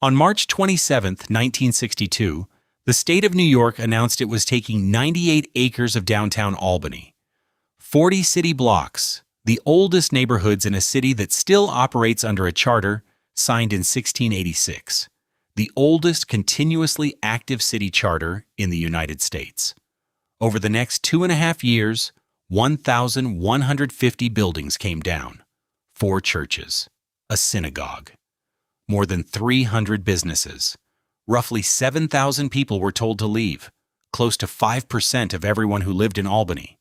On March 27, 1962, the state of New York announced it was taking 98 acres of downtown Albany, 40 city blocks, the oldest neighborhoods in a city that still operates under a charter signed in 1686, the oldest continuously active city charter in the United States. Over the next 2.5 years, 1,150 buildings came down, 4 churches, a synagogue, more than 300 businesses. Roughly 7,000 people were told to leave, close to 5% of everyone who lived in Albany.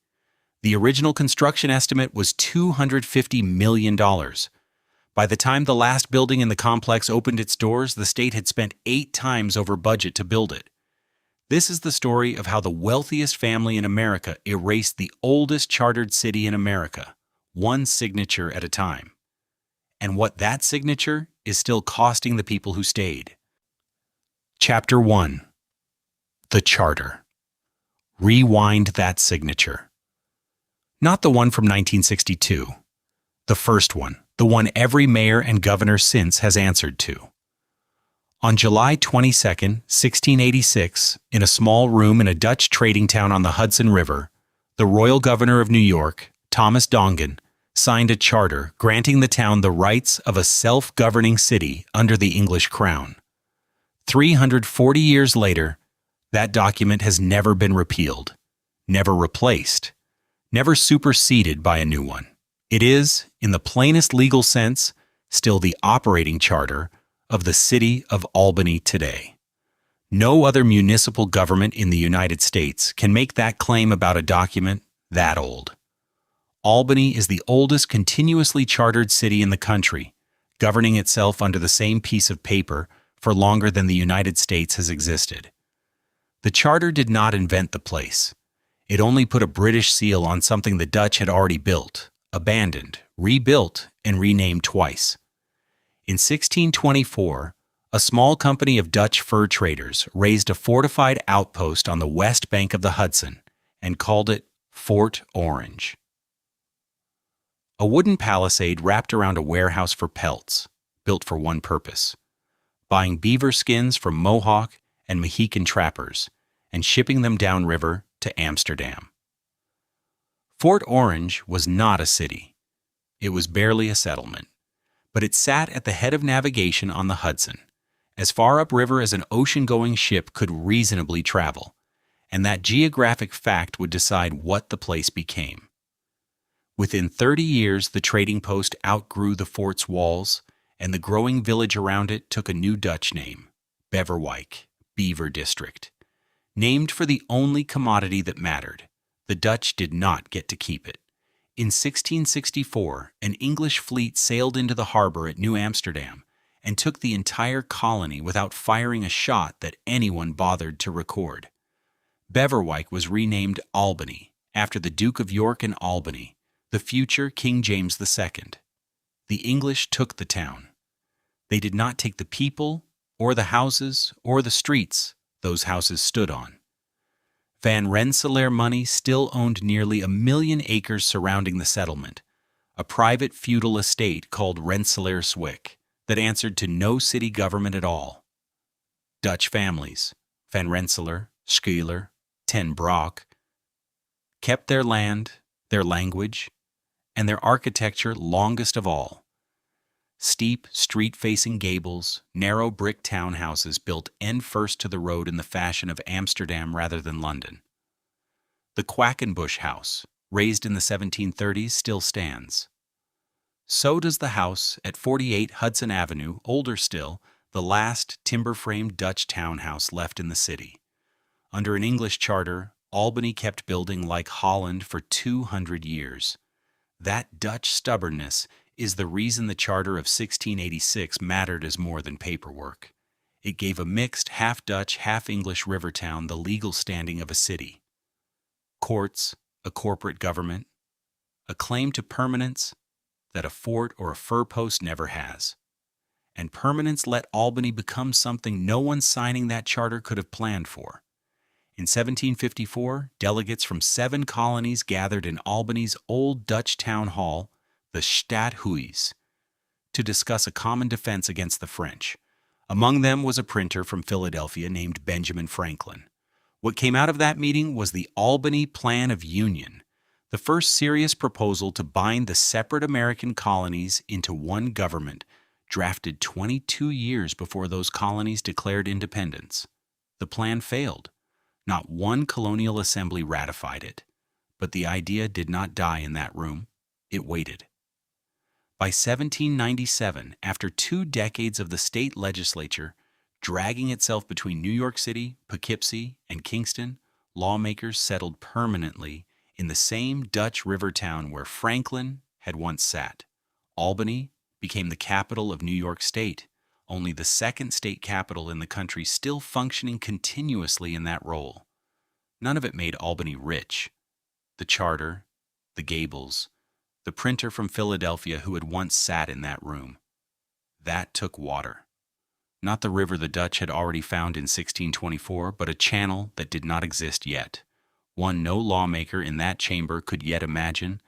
The original construction estimate was $250 million. By the time the last building in the complex opened its doors, the state had spent 8 times over budget to build it. This is the story of how the wealthiest family in America erased the oldest chartered city in America, one signature at a time. And what that signature is still costing the people who stayed. Chapter 1. The Charter. Rewind that signature. Not the one from 1962. The first one, the one every mayor and governor since has answered to. On July 22, 1686, in a small room in a Dutch trading town on the Hudson River, the royal governor of New York, Thomas Dongan, signed a charter granting the town the rights of a self-governing city under the English crown. 340 years later, that document has never been repealed, never replaced, never superseded by a new one. It is, in the plainest legal sense, still the operating charter of the city of Albany today. No other municipal government in the United States can make that claim about a document that old. Albany is the oldest continuously chartered city in the country, governing itself under the same piece of paper for longer than the United States has existed. The charter did not invent the place. It only put a British seal on something the Dutch had already built, abandoned, rebuilt, and renamed twice. In 1624, a small company of Dutch fur traders raised a fortified outpost on the west bank of the Hudson and called it Fort Orange. A wooden palisade wrapped around a warehouse for pelts, built for one purpose: buying beaver skins from Mohawk and Mohican trappers and shipping them downriver to Amsterdam. Fort Orange was not a city. It was barely a settlement, but it sat at the head of navigation on the Hudson, as far upriver as an ocean-going ship could reasonably travel, and that geographic fact would decide what the place became. Within 30 years, the trading post outgrew the fort's walls, and the growing village around it took a new Dutch name, Beverwijk, Beaver District. Named for the only commodity that mattered, the Dutch did not get to keep it. In 1664, an English fleet sailed into the harbor at New Amsterdam and took the entire colony without firing a shot that anyone bothered to record. Beverwijk was renamed Albany after the Duke of York and Albany, the future King James II. The English took the town. They did not take the people, or the houses, or the streets those houses stood on. Van Rensselaer money still owned nearly 1 million acres surrounding the settlement, a private feudal estate called Rensselaerswyck that answered to no city government at all. Dutch families, Van Rensselaer, Schuyler, Ten Broek, kept their land, their language, and their architecture longest of all. Steep, street-facing gables, narrow brick townhouses built end first to the road in the fashion of Amsterdam rather than London. The Quackenbush House, raised in the 1730s, still stands. So does the house at 48 Hudson Avenue, older still, the last timber-framed Dutch townhouse left in the city. Under an English charter, Albany kept building like Holland for 200 years. That Dutch stubbornness is the reason the Charter of 1686 mattered as more than paperwork. It gave a mixed, half-Dutch, half-English river town the legal standing of a city. Courts, a corporate government, a claim to permanence that a fort or a fur post never has. And permanence let Albany become something no one signing that charter could have planned for. In 1754, delegates from 7 colonies gathered in Albany's old Dutch town hall, the Stadhuis, to discuss a common defense against the French, Among them was a printer from Philadelphia named Benjamin Franklin. What came out of that meeting was the Albany Plan of Union, the first serious proposal to bind the separate American colonies into one government, drafted 22 years before those colonies declared independence. The plan failed. Not one colonial assembly ratified it, but the idea did not die in that room. It waited. By 1797, after 2 decades of the state legislature dragging itself between New York City, Poughkeepsie, and Kingston, lawmakers settled permanently in the same Dutch river town where Franklin had once sat. Albany became the capital of New York State, only the second state capital in the country still functioning continuously in that role. None of it made Albany rich. The charter, the gables, the printer from Philadelphia who had once sat in that room. That took water. Not the river the Dutch had already found in 1624, but a channel that did not exist yet, one no lawmaker in that chamber could yet imagine,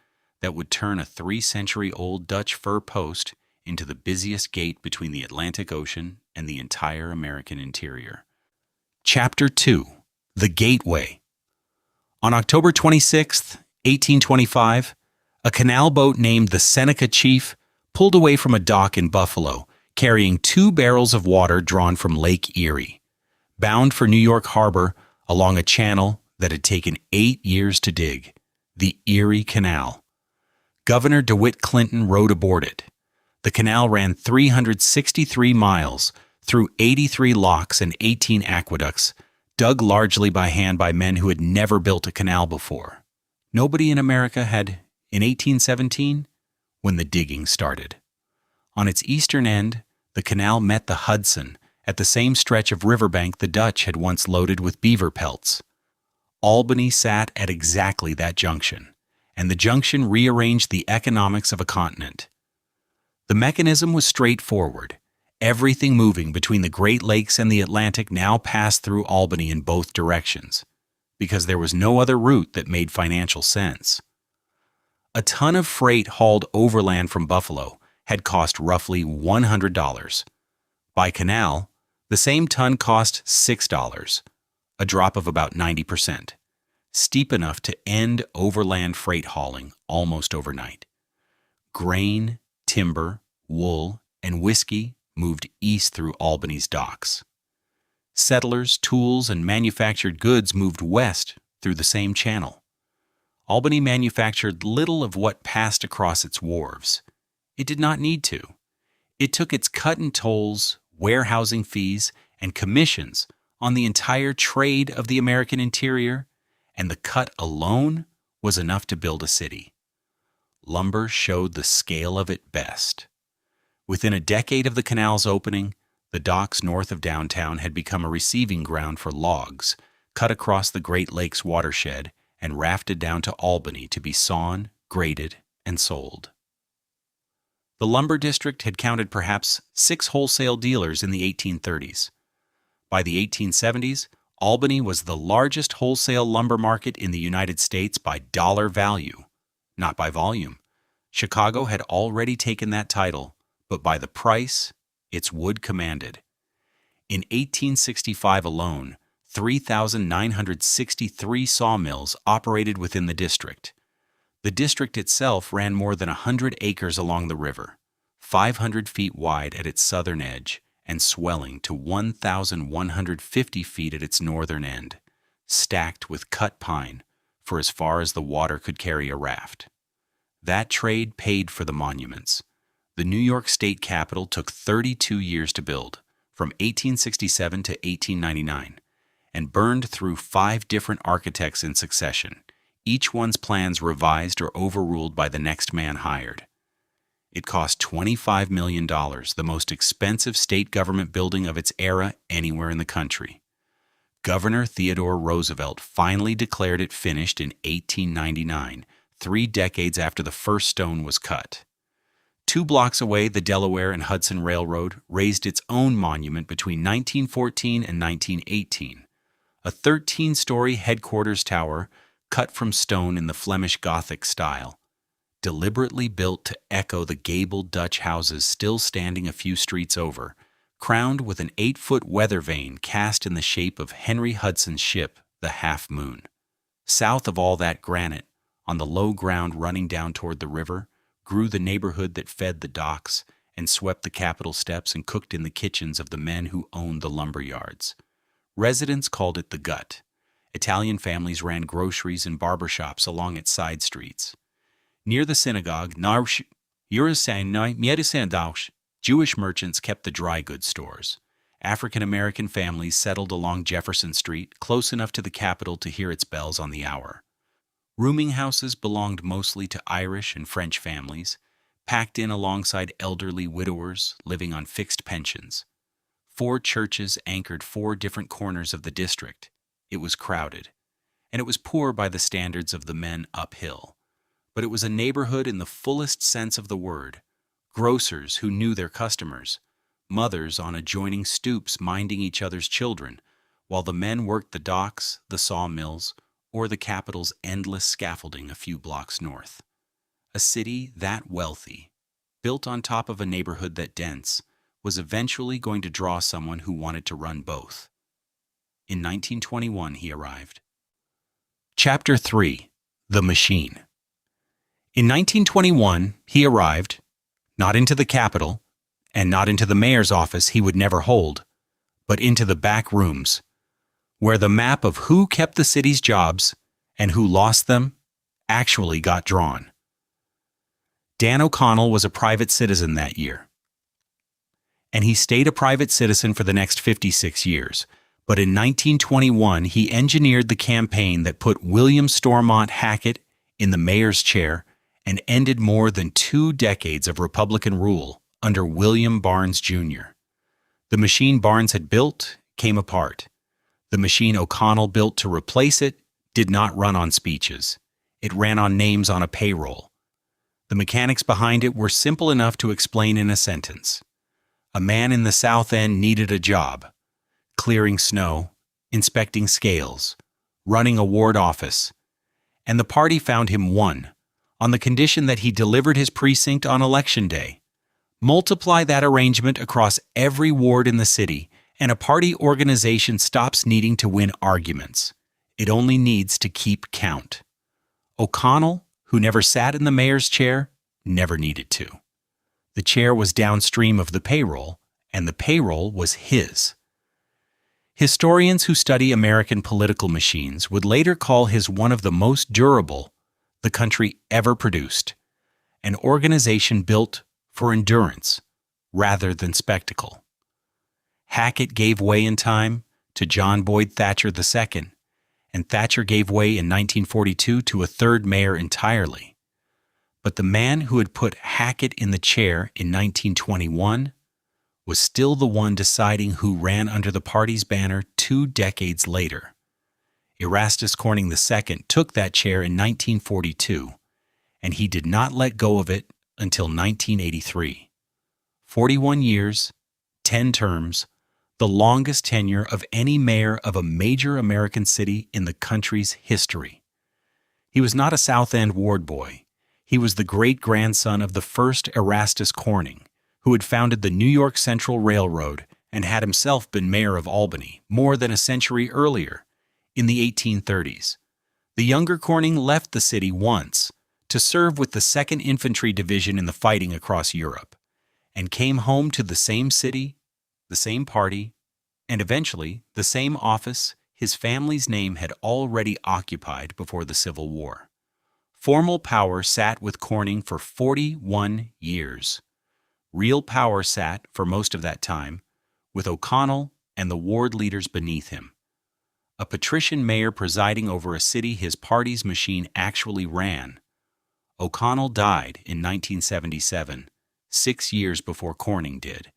that would turn a 3-century-old Dutch fur post into the busiest gate between the Atlantic Ocean and the entire American interior. Chapter 2. The Gateway. On October 26, 1825, a canal boat named the Seneca Chief pulled away from a dock in Buffalo, carrying 2 barrels of water drawn from Lake Erie, bound for New York Harbor along a channel that had taken 8 years to dig, the Erie Canal. Governor DeWitt Clinton rowed aboard it. The canal ran 363 miles through 83 locks and 18 aqueducts, dug largely by hand by men who had never built a canal before. Nobody in America had in 1817, when the digging started. On its eastern end, the canal met the Hudson at the same stretch of riverbank the Dutch had once loaded with beaver pelts. Albany sat at exactly that junction, and the junction rearranged the economics of a continent. The mechanism was straightforward. Everything moving between the Great Lakes and the Atlantic now passed through Albany in both directions, because there was no other route that made financial sense. A ton of freight hauled overland from Buffalo had cost roughly $100. By canal, the same ton cost $6, a drop of about 90%, steep enough to end overland freight hauling almost overnight. Grain, timber, wool, and whiskey moved east through Albany's docks. Settlers, tools, and manufactured goods moved west through the same channel. Albany manufactured little of what passed across its wharves. It did not need to. It took its cut and tolls, warehousing fees, and commissions on the entire trade of the American interior, and the cut alone was enough to build a city. Lumber showed the scale of it best. Within a decade of the canal's opening, the docks north of downtown had become a receiving ground for logs cut across the Great Lakes watershed and rafted down to Albany to be sawn, graded, and sold. The lumber district had counted perhaps 6 wholesale dealers in the 1830s. By the 1870s, Albany was the largest wholesale lumber market in the United States by dollar value, not by volume. Chicago had already taken that title, but by the price its wood commanded. In 1865 alone, 3,963 sawmills operated within the district. The district itself ran more than 100 acres along the river, 500 feet wide at its southern edge and swelling to 1,150 feet at its northern end, stacked with cut pine for as far as the water could carry a raft. That trade paid for the monuments. The New York State Capitol took 32 years to build, from 1867 to 1899, and burned through 5 different architects in succession, each one's plans revised or overruled by the next man hired. It cost $25 million, the most expensive state government building of its era anywhere in the country. Governor Theodore Roosevelt finally declared it finished in 1899, 3 decades after the first stone was cut. 2 blocks away, the Delaware and Hudson Railroad raised its own monument between 1914 and 1918, a 13-story headquarters tower cut from stone in the Flemish Gothic style, deliberately built to echo the gabled Dutch houses still standing a few streets over, crowned with an 8-foot weather vane cast in the shape of Henry Hudson's ship, the Half Moon. South of all that granite, on the low ground running down toward the river, grew the neighborhood that fed the docks and swept the Capitol steps and cooked in the kitchens of the men who owned the lumber yards. Residents called it the Gut. Italian families ran groceries and barber shops along its side streets. Near the synagogue, Jewish merchants kept the dry goods stores. African-American families settled along Jefferson Street, close enough to the Capitol to hear its bells on the hour. Rooming houses belonged mostly to Irish and French families, packed in alongside elderly widowers living on fixed pensions. 4 churches anchored 4 different corners of the district. It was crowded, and it was poor by the standards of the men uphill. But it was a neighborhood in the fullest sense of the word. Grocers who knew their customers, mothers on adjoining stoops minding each other's children, while the men worked the docks, the sawmills, or the Capitol's endless scaffolding a few blocks north. A city that wealthy, built on top of a neighborhood that dense, was eventually going to draw someone who wanted to run both. In 1921 he arrived. Chapter 3. The Machine. In 1921 he arrived, not into the Capitol, and not into the mayor's office he would never hold, but into the back rooms, where the map of who kept the city's jobs and who lost them actually got drawn. Dan O'Connell was a private citizen that year, and he stayed a private citizen for the next 56 years. But in 1921, he engineered the campaign that put William Stormont Hackett in the mayor's chair and ended more than 2 decades of Republican rule under William Barnes Jr. The machine Barnes had built came apart. The machine O'Connell built to replace it did not run on speeches. It ran on names on a payroll. The mechanics behind it were simple enough to explain in a sentence. A man in the South End needed a job: clearing snow, inspecting scales, running a ward office, and the party found him one, on the condition that he delivered his precinct on Election Day. Multiply that arrangement across every ward in the city, and a party organization stops needing to win arguments. It only needs to keep count. O'Connell, who never sat in the mayor's chair, never needed to. The chair was downstream of the payroll, and the payroll was his. Historians who study American political machines would later call his one of the most durable the country ever produced, an organization built for endurance rather than spectacle. Hackett gave way in time to John Boyd Thatcher II, and Thatcher gave way in 1942 to a third mayor entirely. But the man who had put Hackett in the chair in 1921 was still the one deciding who ran under the party's banner 2 decades later. Erastus Corning II took that chair in 1942, and he did not let go of it until 1983. 41 years, 10 terms, the longest tenure of any mayor of a major American city in the country's history. He was not a South End ward boy. He was the great-grandson of the first Erastus Corning, who had founded the New York Central Railroad and had himself been mayor of Albany more than a century earlier, in the 1830s. The younger Corning left the city once to serve with the 2nd Infantry Division in the fighting across Europe, and came home to the same city, the same party, and eventually the same office his family's name had already occupied before the Civil War. Formal power sat with Corning for 41 years. Real power sat, for most of that time, with O'Connell and the ward leaders beneath him. A patrician mayor presiding over a city his party's machine actually ran. O'Connell died in 1977, 6 years before Corning did,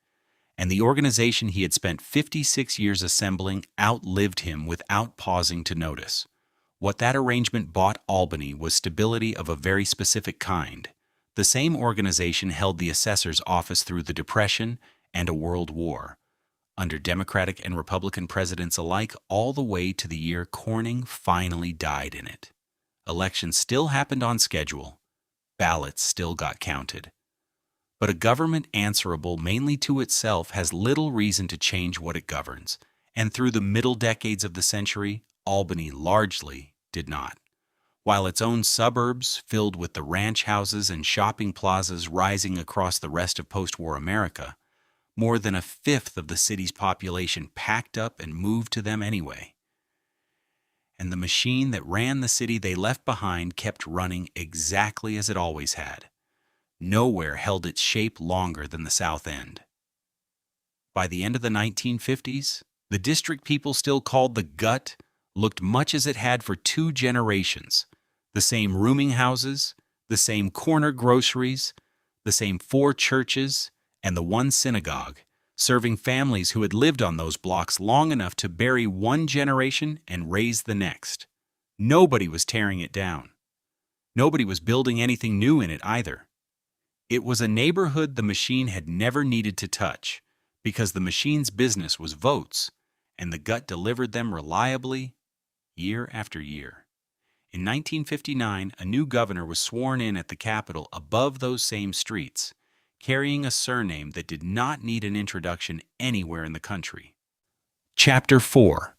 and the organization he had spent 56 years assembling outlived him without pausing to notice. What that arrangement bought Albany was stability of a very specific kind. The same organization held the assessor's office through the Depression and a World War, under Democratic and Republican presidents alike, all the way to the year Corning finally died in it. Elections still happened on schedule. Ballots still got counted. But a government answerable mainly to itself has little reason to change what it governs, and through the middle decades of the century, Albany largely did not. While its own suburbs, filled with the ranch houses and shopping plazas rising across the rest of post-war America, more than a fifth of the city's population packed up and moved to them anyway. And the machine that ran the city they left behind kept running exactly as it always had. Nowhere held its shape longer than the South End. By the end of the 1950s, the district people still called the Gut looked much as it had for 2 generations. The same rooming houses, the same corner groceries, the same 4 churches, and the 1 synagogue, serving families who had lived on those blocks long enough to bury 1 generation and raise the next. Nobody was tearing it down. Nobody was building anything new in it either. It was a neighborhood the machine had never needed to touch, because the machine's business was votes, and the Gut delivered them reliably year after year. In 1959, a new governor was sworn in at the Capitol above those same streets, carrying a surname that did not need an introduction anywhere in the country. Chapter 4.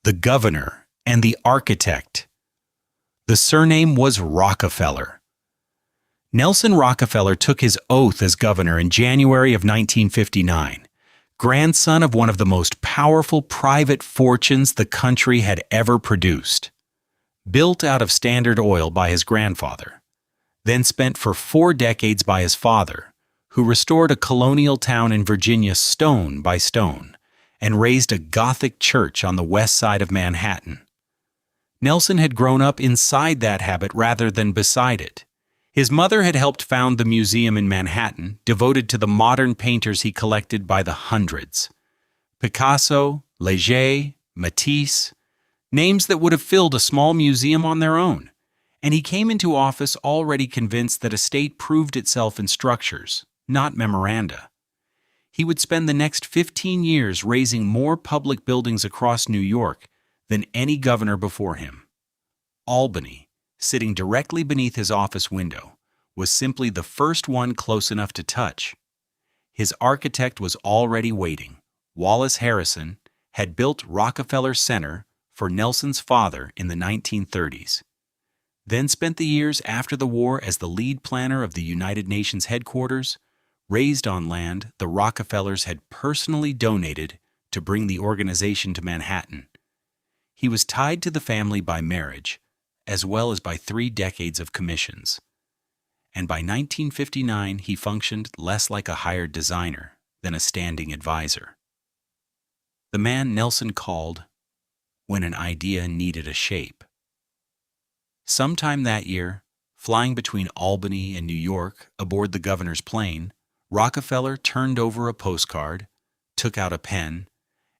The Governor and the Architect. The surname was Rockefeller. Nelson Rockefeller took his oath as governor in January of 1959, grandson of one of the most powerful private fortunes the country had ever produced. Built out of Standard Oil by his grandfather, then spent for 4 decades by his father, who restored a colonial town in Virginia stone by stone and raised a Gothic church on the west side of Manhattan. Nelson had grown up inside that habit rather than beside it. His mother had helped found the museum in Manhattan, devoted to the modern painters he collected by the hundreds. Picasso, Leger, Matisse, names that would have filled a small museum on their own. And he came into office already convinced that a state proved itself in structures, not memoranda. He would spend the next 15 years raising more public buildings across New York than any governor before him. Albany, sitting directly beneath his office window, was simply the first one close enough to touch. His architect was already waiting. Wallace Harrison had built Rockefeller Center for Nelson's father in the 1930s, then spent the years after the war as the lead planner of the United Nations headquarters, raised on land the Rockefellers had personally donated to bring the organization to Manhattan. He was tied to the family by marriage, as well as by 3 decades of commissions. And by 1959, he functioned less like a hired designer than a standing advisor. The man Nelson called when an idea needed a shape. Sometime that year, flying between Albany and New York aboard the governor's plane, Rockefeller turned over a postcard, took out a pen,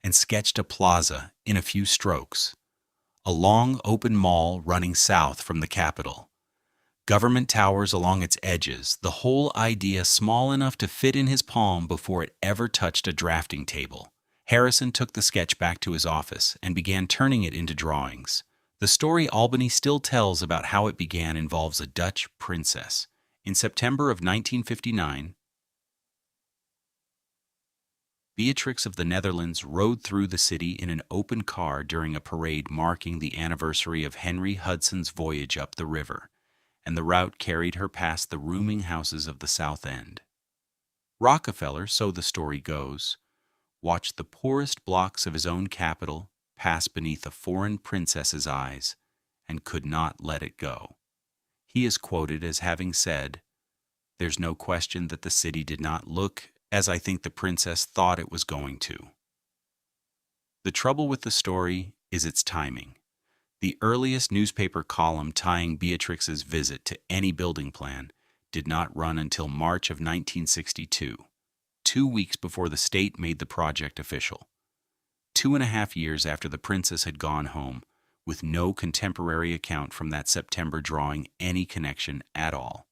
and sketched a plaza in a few strokes. A long open mall running south from the Capitol. Government towers along its edges, the whole idea small enough to fit in his palm before it ever touched a drafting table. Harrison took the sketch back to his office and began turning it into drawings. The story Albany still tells about how it began involves a Dutch princess. In September of 1959, Beatrix of the Netherlands rode through the city in an open car during a parade marking the anniversary of Henry Hudson's voyage up the river, and the route carried her past the rooming houses of the South End. Rockefeller, so the story goes, watched the poorest blocks of his own capital pass beneath a foreign princess's eyes and could not let it go. He is quoted as having said, "There's no question that the city did not look as I think the princess thought it was going to." The trouble with the story is its timing. The earliest newspaper column tying Beatrix's visit to any building plan did not run until March of 1962, 2 weeks before the state made the project official. 2.5 years after the princess had gone home, with no contemporary account from that September drawing any connection at all.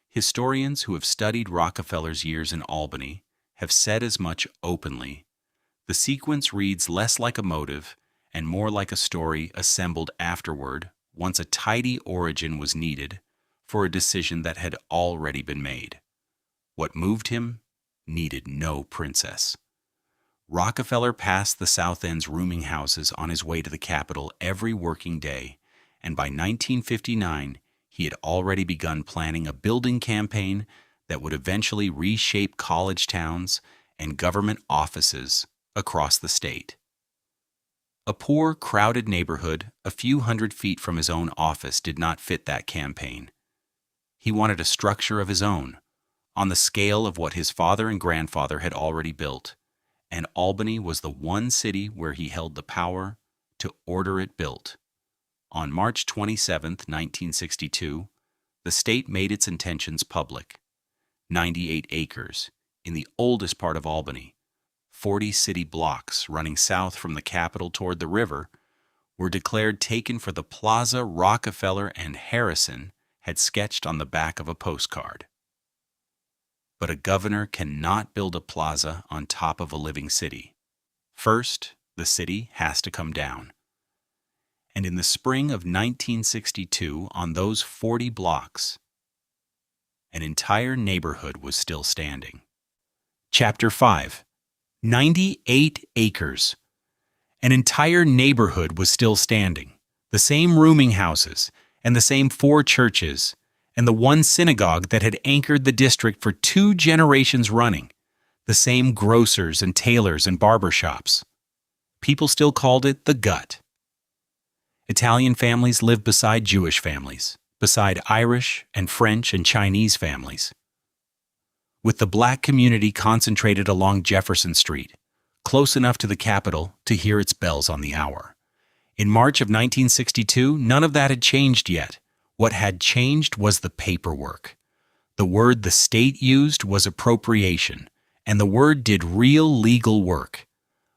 Historians who have studied Rockefeller's years in Albany have said as much openly. The sequence reads less like a motive and more like a story assembled afterward, once a tidy origin was needed, for a decision that had already been made. What moved him needed no princess. Rockefeller passed the South End's rooming houses on his way to the Capitol every working day, and by 1959, he had already begun planning a building campaign that would eventually reshape college towns and government offices across the state. A poor, crowded neighborhood a few hundred feet from his own office did not fit that campaign. He wanted a structure of his own, on the scale of what his father and grandfather had already built, and Albany was the one city where he held the power to order it built. On March 27, 1962, the state made its intentions public. 98 acres in the oldest part of Albany, 40 city blocks running south from the Capitol toward the river, were declared taken for the plaza Rockefeller and Harrison had sketched on the back of a postcard. But a governor cannot build a plaza on top of a living city. First, the city has to come down. And in the spring of 1962, on those 40 blocks, an entire neighborhood was still standing. Chapter 5. 98 acres. An entire neighborhood was still standing. The same rooming houses, and the same 4 churches, and the one synagogue that had anchored the district for 2 generations running. The same grocers and tailors and barber shops. People still called it the gut. Italian families lived beside Jewish families, beside Irish and French and Chinese families. With the black community concentrated along Jefferson Street, close enough to the Capitol to hear its bells on the hour. In March of 1962, none of that had changed yet. What had changed was the paperwork. The word the state used was appropriation, and the word did real legal work.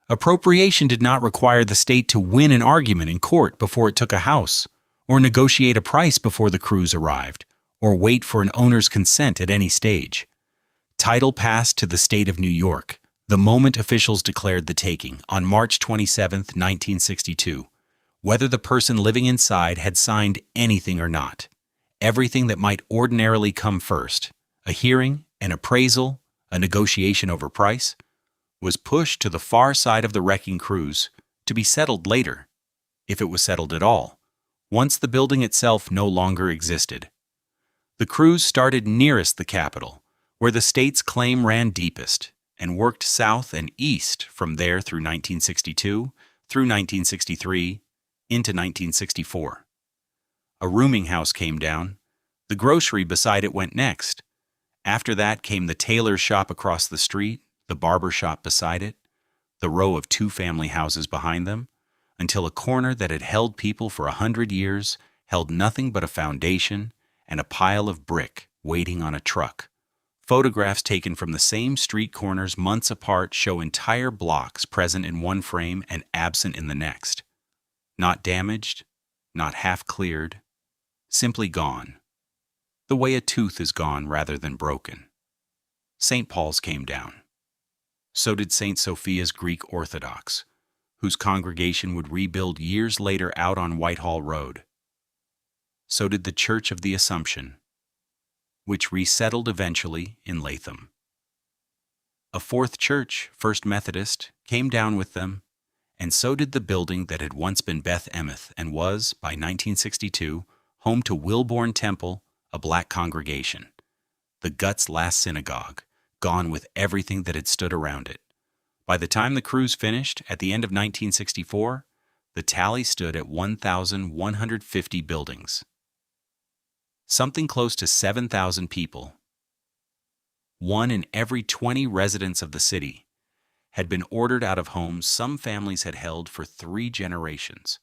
Appropriation did not require the state to win an argument in court before it took a house, or negotiate a price before the crews arrived, or wait for an owner's consent at any stage. Title passed to the state of New York the moment officials declared the taking on March 27, 1962, whether the person living inside had signed anything or not. Everything that might ordinarily come first, a hearing, an appraisal, a negotiation over price, was pushed to the far side of the wrecking crews to be settled later, if it was settled at all, once the building itself no longer existed. The crews started nearest the Capitol, where the state's claim ran deepest, and worked south and east from there through 1962, through 1963, into 1964. A rooming house came down. The grocery beside it went next. After that came the tailor's shop across the street, the barber shop beside it, the row of 2 family houses behind them, until a corner that had held people for 100 years held nothing but a foundation and a pile of brick waiting on a truck. Photographs taken from the same street corners months apart show entire blocks present in one frame and absent in the next. Not damaged, not half cleared, simply gone. The way a tooth is gone rather than broken. St. Paul's came down. So did St. Sophia's Greek Orthodox, whose congregation would rebuild years later out on Whitehall Road. So did the Church of the Assumption, which resettled eventually in Latham. A 4th church, First Methodist, came down with them, and so did the building that had once been Beth Emeth and was, by 1962, home to Wilbourn Temple, a black congregation. The Gut's last synagogue, gone with everything that had stood around it. By the time the crews finished, at the end of 1964, the tally stood at 1,150 buildings. Something close to 7,000 people, 1 in every 20 residents of the city, had been ordered out of homes some families had held for 3 generations.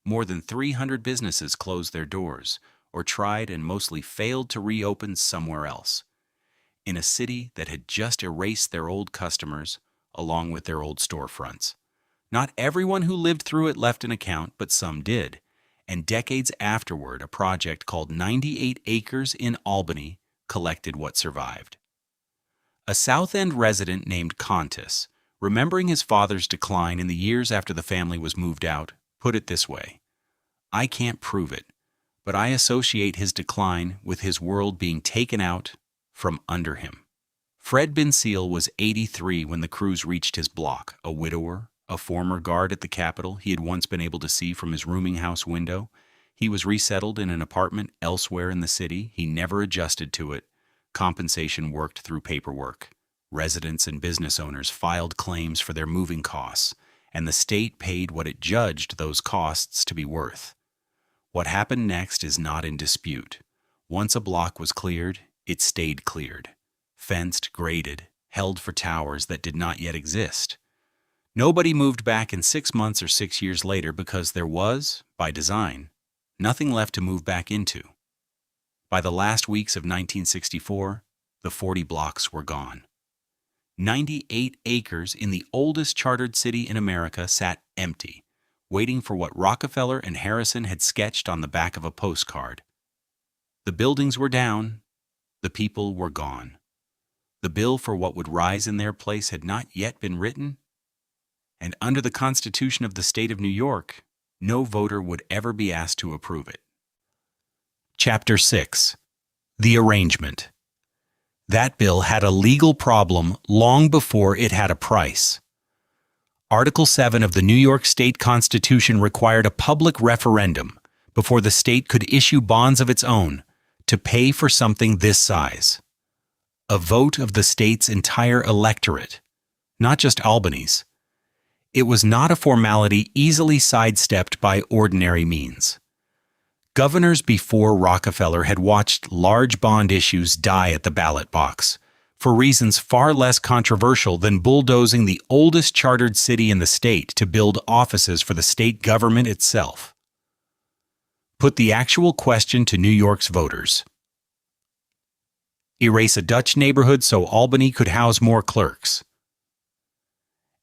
More than 300 businesses closed their doors, or tried and mostly failed to reopen somewhere else, in a city that had just erased their old customers along with their old storefronts. Not everyone who lived through it left an account, but some did. And decades afterward, a project called 98 Acres in Albany collected what survived. A South End resident named Contis, remembering his father's decline in the years after the family was moved out, put it this way: "I can't prove it, but I associate his decline with his world being taken out from under him." Fred Binseal was 83 when the crews reached his block, a widower, a former guard at the Capitol he had once been able to see from his rooming house window. He was resettled in an apartment elsewhere in the city. He never adjusted to it. Compensation worked through paperwork. Residents and business owners filed claims for their moving costs, and the state paid what it judged those costs to be worth. What happened next is not in dispute. Once a block was cleared, it stayed cleared. Fenced, graded, held for towers that did not yet exist. Nobody moved back in 6 months or 6 years later because there was, by design, nothing left to move back into. By the last weeks of 1964, the 40 blocks were gone. 98 acres in the oldest chartered city in America sat empty, waiting for what Rockefeller and Harrison had sketched on the back of a postcard. The buildings were down, the people were gone. The bill for what would rise in their place had not yet been written, and under the Constitution of the state of New York, no voter would ever be asked to approve it. Chapter 6. The Arrangement. That bill had a legal problem long before it had a price. Article 7 of the New York State Constitution required a public referendum before the state could issue bonds of its own to pay for something this size. A vote of the state's entire electorate, not just Albany's. It was not a formality easily sidestepped by ordinary means. Governors before Rockefeller had watched large bond issues die at the ballot box, for reasons far less controversial than bulldozing the oldest chartered city in the state to build offices for the state government itself. Put the actual question to New York's voters. Erase a Dutch neighborhood so Albany could house more clerks.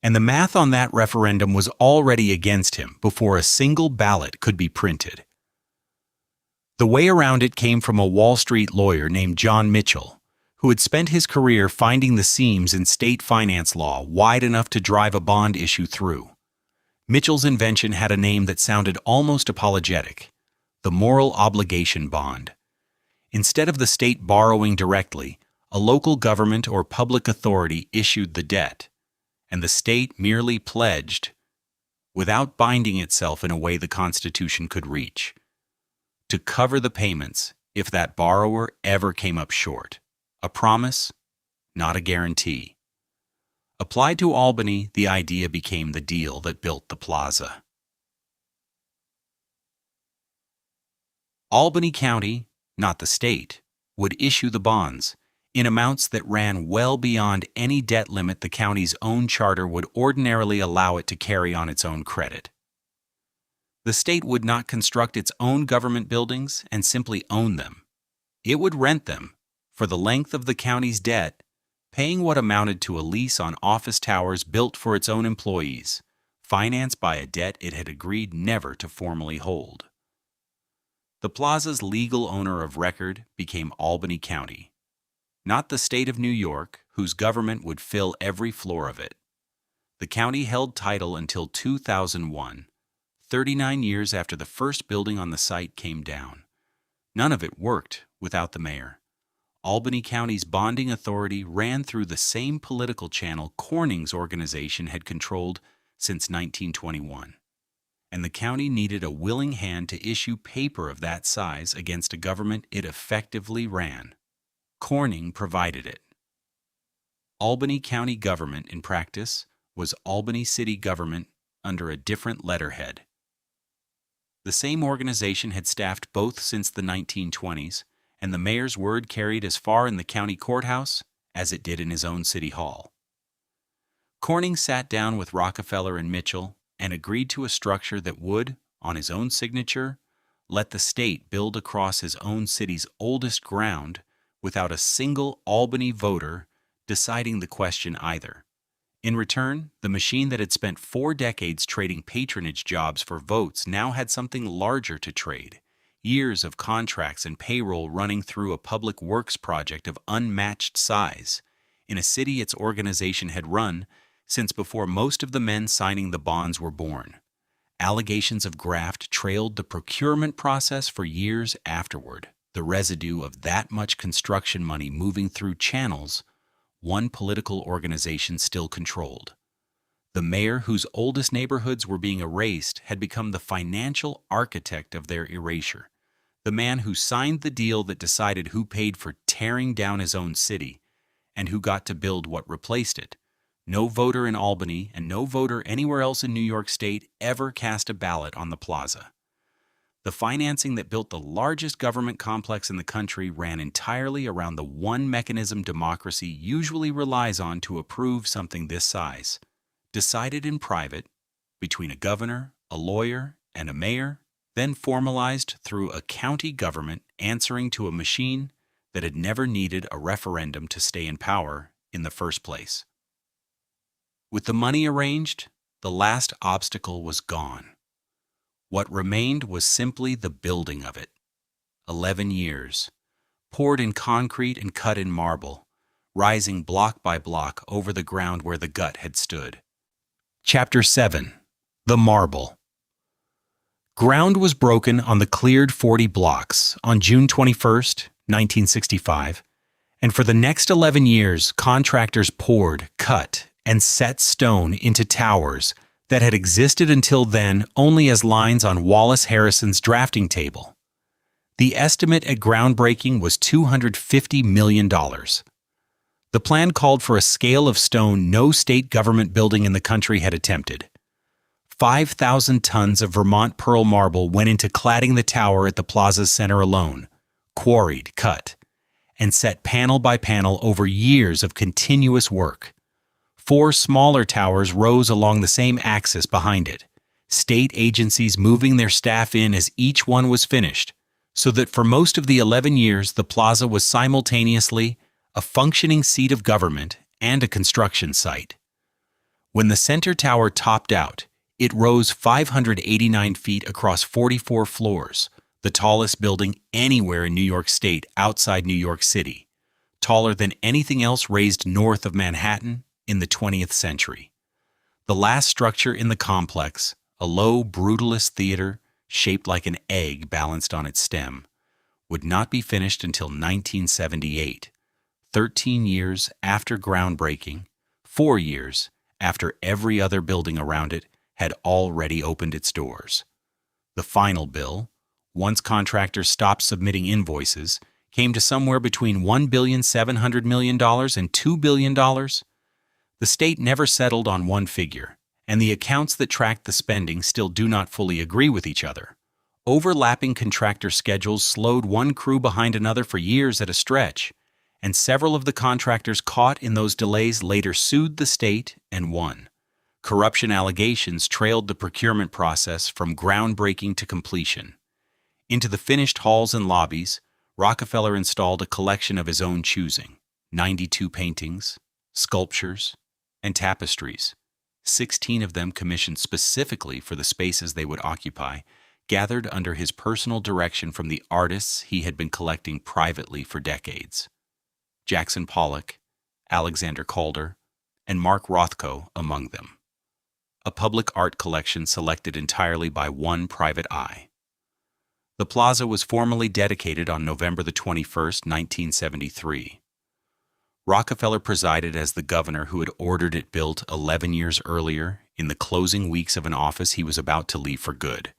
And the math on that referendum was already against him before a single ballot could be printed. The way around it came from a Wall Street lawyer named John Mitchell, who had spent his career finding the seams in state finance law wide enough to drive a bond issue through. Mitchell's invention had a name that sounded almost apologetic: the moral obligation bond. Instead of the state borrowing directly, a local government or public authority issued the debt, and the state merely pledged, without binding itself in a way the Constitution could reach, to cover the payments if that borrower ever came up short. A promise, not a guarantee. Applied to Albany, the idea became the deal that built the plaza. Albany County, not the state, would issue the bonds in amounts that ran well beyond any debt limit the county's own charter would ordinarily allow it to carry on its own credit. The state would not construct its own government buildings and simply own them. It would rent them for the length of the county's debt, paying what amounted to a lease on office towers built for its own employees, financed by a debt it had agreed never to formally hold. The plaza's legal owner of record became Albany County, not the state of New York, whose government would fill every floor of it. The county held title until 2001, 39 years after the first building on the site came down. None of it worked without the mayor. Albany County's bonding authority ran through the same political channel Corning's organization had controlled since 1921. And the county needed a willing hand to issue paper of that size against a government it effectively ran. Corning provided it. Albany County government, in practice, was Albany City government under a different letterhead. The same organization had staffed both since the 1920s, and the mayor's word carried as far in the county courthouse as it did in his own city hall. Corning sat down with Rockefeller and Mitchell and agreed to a structure that would, on his own signature, let the state build across his own city's oldest ground without a single Albany voter deciding the question either. In return, the machine that had spent 4 decades trading patronage jobs for votes now had something larger to trade: years of contracts and payroll running through a public works project of unmatched size in a city its organization had run since before most of the men signing the bonds were born. Allegations of graft trailed the procurement process for years afterward, the residue of that much construction money moving through channels one political organization still controlled. The mayor, whose oldest neighborhoods were being erased, had become the financial architect of their erasure. The man who signed the deal that decided who paid for tearing down his own city and who got to build what replaced it. No voter in Albany and no voter anywhere else in New York State ever cast a ballot on the plaza. The financing that built the largest government complex in the country ran entirely around the one mechanism democracy usually relies on to approve something this size. Decided in private, between a governor, a lawyer, and a mayor, then formalized through a county government answering to a machine that had never needed a referendum to stay in power in the first place. With the money arranged, the last obstacle was gone. What remained was simply the building of it. 11 years, poured in concrete and cut in marble, rising block by block over the ground where the gut had stood. Chapter 7. The Marble. Ground was broken on the cleared 40 blocks on June 21st, 1965, and for the next 11 years, contractors poured, cut, and set stone into towers that had existed until then only as lines on Wallace Harrison's drafting table. The estimate at groundbreaking was $250 million. The plan called for a scale of stone no state government building in the country had attempted. 5,000 tons of Vermont pearl marble went into cladding the tower at the plaza's center alone, quarried, cut, and set panel by panel over years of continuous work. 4 smaller towers rose along the same axis behind it, state agencies moving their staff in as each one was finished, so that for most of the 11 years the plaza was simultaneously a functioning seat of government and a construction site. When the center tower topped out, it rose 589 feet across 44 floors, the tallest building anywhere in New York State outside New York City, taller than anything else raised north of Manhattan in the 20th century. The last structure in the complex, a low, brutalist theater shaped like an egg balanced on its stem, would not be finished until 1978, 13 years after groundbreaking, 4 years after every other building around it had already opened its doors. The final bill, once contractors stopped submitting invoices, came to somewhere between $1,700 million and $2 billion. The state never settled on one figure, and the accounts that tracked the spending still do not fully agree with each other. Overlapping contractor schedules slowed one crew behind another for years at a stretch, and several of the contractors caught in those delays later sued the state and won. Corruption allegations trailed the procurement process from groundbreaking to completion. Into the finished halls and lobbies, Rockefeller installed a collection of his own choosing, 92 paintings, sculptures, and tapestries, 16 of them commissioned specifically for the spaces they would occupy, gathered under his personal direction from the artists he had been collecting privately for decades. Jackson Pollock, Alexander Calder, and Mark Rothko among them. A public art collection selected entirely by one private eye. The plaza was formally dedicated on November the 21st, 1973. Rockefeller presided as the governor who had ordered it built 11 years earlier in the closing weeks of an office he was about to leave for good.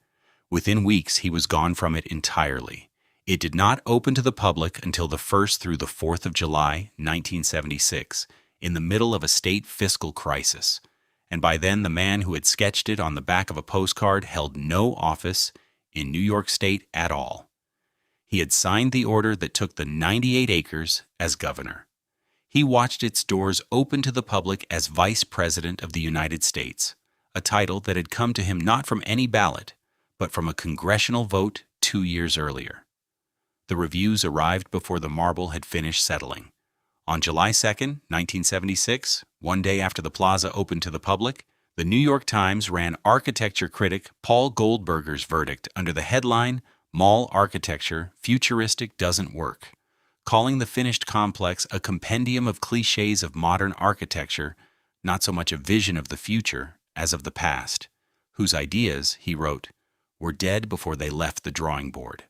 Within weeks, he was gone from it entirely. It did not open to the public until the 1st through the 4th of July, 1976, in the middle of a state fiscal crisis, and by then the man who had sketched it on the back of a postcard held no office in New York State at all. He had signed the order that took the 98 acres as governor. He watched its doors open to the public as Vice President of the United States, a title that had come to him not from any ballot, but from a congressional vote 2 years earlier. The reviews arrived before the marble had finished settling. On July 2, 1976, one day after the plaza opened to the public, the New York Times ran architecture critic Paul Goldberger's verdict under the headline, "Mall Architecture, Futuristic Doesn't Work," calling the finished complex a compendium of cliches of modern architecture, not so much a vision of the future as of the past, whose ideas, he wrote, were dead before they left the drawing board.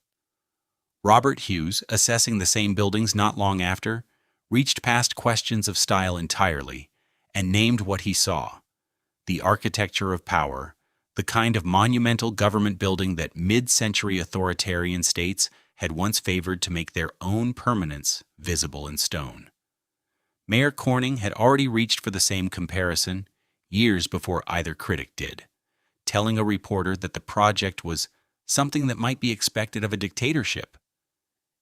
Robert Hughes, assessing the same buildings not long after, reached past questions of style entirely and named what he saw: the architecture of power, the kind of monumental government building that mid-century authoritarian states had once favored to make their own permanence visible in stone. Mayor Corning had already reached for the same comparison years before either critic did, telling a reporter that the project was something that might be expected of a dictatorship.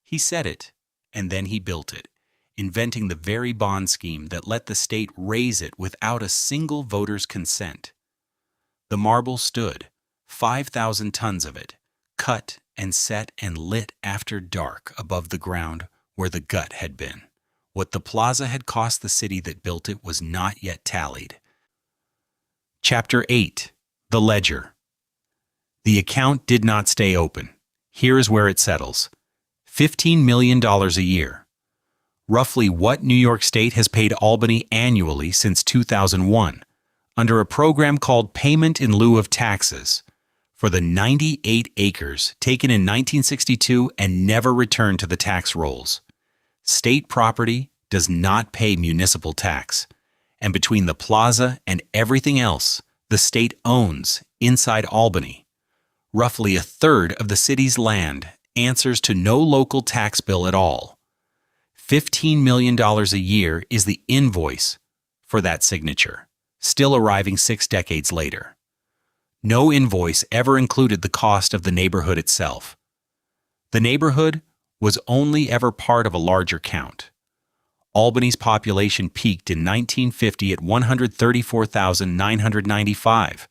He said it, and then he built it, inventing the very bond scheme that let the state raise it without a single voter's consent. The marble stood, 5,000 tons of it, cut and set and lit after dark above the ground where the gut had been. What the plaza had cost the city that built it was not yet tallied. Chapter 8. The Ledger. The account did not stay open. Here is where it settles. $15 million a year. Roughly what New York State has paid Albany annually since 2001, under a program called Payment in Lieu of Taxes, for the 98 acres taken in 1962 and never returned to the tax rolls. State property does not pay municipal tax, and between the plaza and everything else the state owns inside Albany, roughly a third of the city's land answers to no local tax bill at all. $15 million a year is the invoice for that signature, still arriving 6 decades later. No invoice ever included the cost of the neighborhood itself. The neighborhood was only ever part of a larger count. Albany's population peaked in 1950 at 134,995.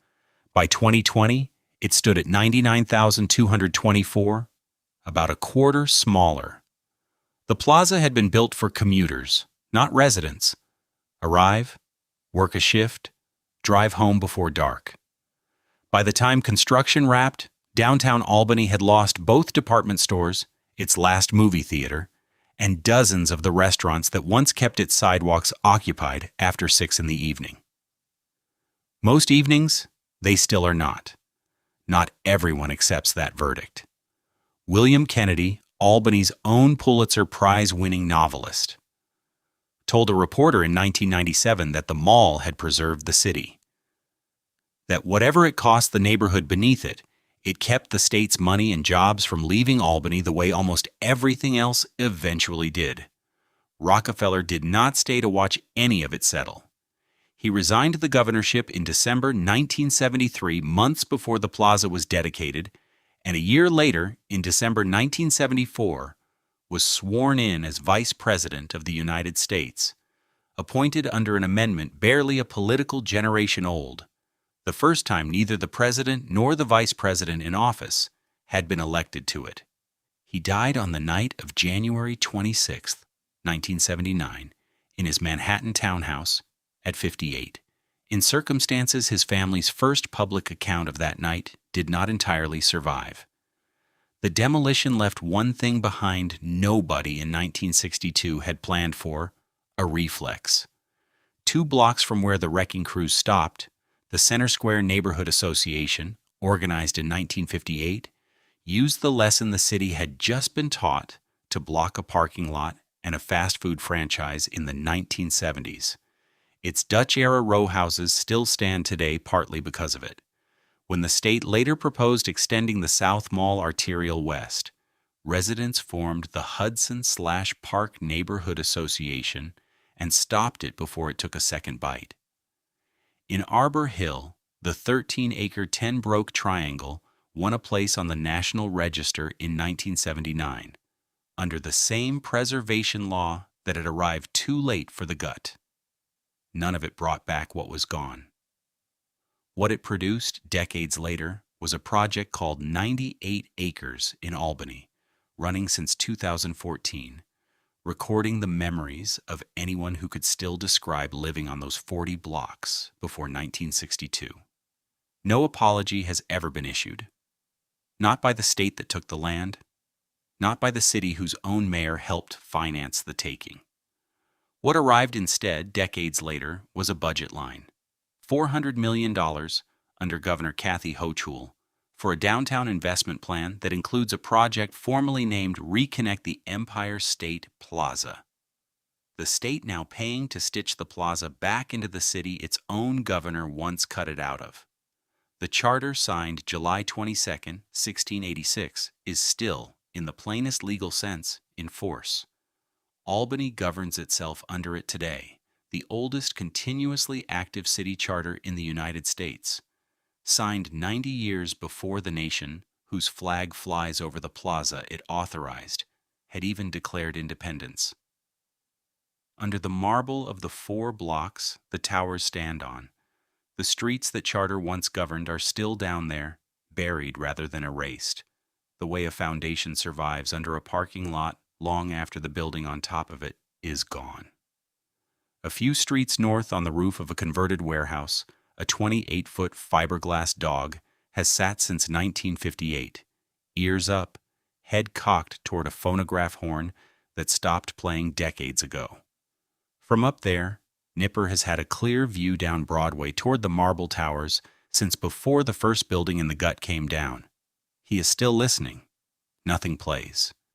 By 2020, it stood at 99,224, about a quarter smaller. The plaza had been built for commuters, not residents. Arrive, work a shift, drive home before dark. By the time construction wrapped, downtown Albany had lost both department stores, its last movie theater, and dozens of the restaurants that once kept its sidewalks occupied after 6 in the evening. Most evenings, they still are not. Not everyone accepts that verdict. William Kennedy, Albany's own Pulitzer Prize-winning novelist, told a reporter in 1997 that the mall had preserved the city. That whatever it cost the neighborhood beneath it, it kept the state's money and jobs from leaving Albany the way almost everything else eventually did. Rockefeller did not stay to watch any of it settle. He resigned the governorship in December 1973, months before the plaza was dedicated, and a year later, in December 1974, was sworn in as Vice President of the United States, appointed under an amendment barely a political generation old, the first time neither the president nor the vice president in office had been elected to it. He died on the night of January 26, 1979, in his Manhattan townhouse at 58, in circumstances his family's first public account of that night did not entirely survive. The demolition left one thing behind nobody in 1962 had planned for: a reflex. 2 blocks from where the wrecking crews stopped, the Center Square Neighborhood Association, organized in 1958, used the lesson the city had just been taught to block a parking lot and a fast food franchise in the 1970s. Its Dutch-era row houses still stand today partly because of it. When the state later proposed extending the South Mall arterial west, residents formed the Hudson/Park Neighborhood Association and stopped it before it took a second bite. In Arbor Hill, the 13-acre 10-broke triangle won a place on the National Register in 1979, under the same preservation law that had arrived too late for the gut. None of it brought back what was gone. What it produced decades later was a project called 98 Acres in Albany, running since 2014, recording the memories of anyone who could still describe living on those 40 blocks before 1962. No apology has ever been issued. Not by the state that took the land, not by the city whose own mayor helped finance the taking. What arrived instead, decades later, was a budget line: $400 million under Governor Kathy Hochul for a downtown investment plan that includes a project formally named Reconnect the Empire State Plaza. the state now paying to stitch the plaza back into the city its own governor once cut it out of. The charter signed July 22, 1686, is still, in the plainest legal sense, in force. Albany governs itself under it today, the oldest continuously active city charter in the United States. Signed 90 years before the nation, whose flag flies over the plaza it authorized, had even declared independence. Under the marble of the 4 blocks the towers stand on, the streets that charter once governed are still down there, buried rather than erased, the way a foundation survives under a parking lot long after the building on top of it is gone. A few streets north, on the roof of a converted warehouse, a 28-foot fiberglass dog has sat since 1958, ears up, head cocked toward a phonograph horn that stopped playing decades ago. From up there, Nipper has had a clear view down Broadway toward the marble towers since before the first building in the gut came down. He is still listening. Nothing plays.